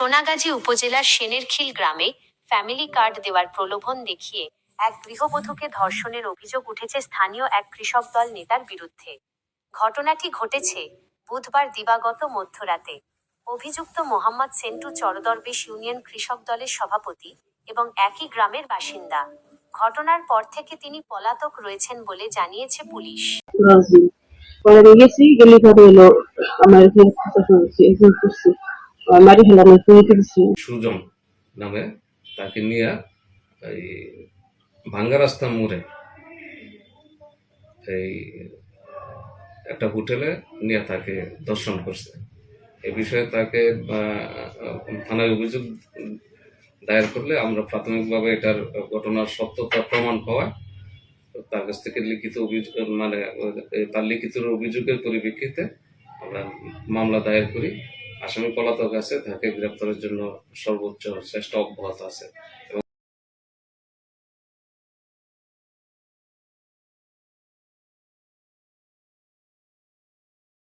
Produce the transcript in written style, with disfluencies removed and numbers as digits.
সোনাগাজী উপজেলার সেনেরখিল গ্রামে family card দেওয়ার প্রলোভন দেখিয়ে এক গৃহবধূকে ধর্ষণের অভিযোগ উঠেছে স্থানীয় এক কৃষক দল নেতার বিরুদ্ধে। ঘটনাটি ঘটেছে বুধবার দিবাগত মধ্যরাতে। অভিযুক্ত মোহাম্মদ সেন্টু চরদরবেশ ইউনিয়ন কৃষক দলের সভাপতি এবং একই গ্রামের বাসিন্দা। ঘটনার পর থেকে তিনি পলাতক রয়েছেন বলে জানিয়েছে পুলিশ। পরে গেছি গেলি পরে এলো আমার মারি ফেলানো সুজন নামে তাকে নিয়ে এই ভাঙ্গা রাস্তার মোড়ে এই একটা হোটেলে নিয়ে তাকে ধর্ষণ করছে। এ বিষয়ে তাকে থানায় অভিযোগ দায়ের করলে আমরা প্রাথমিকভাবে এটার ঘটনার সত্যতা প্রমাণ পাওয়ায় তার কাছ থেকে লিখিত অভিযোগ তার লিখিত অভিযোগের পরিপ্রেক্ষিতে আমরা মামলা দায়ের করি। আসামি পলাতক আছে, তাকে গ্রেপ্তারের জন্য সর্বোচ্চ চেষ্টা অব্যাহত আছে এবং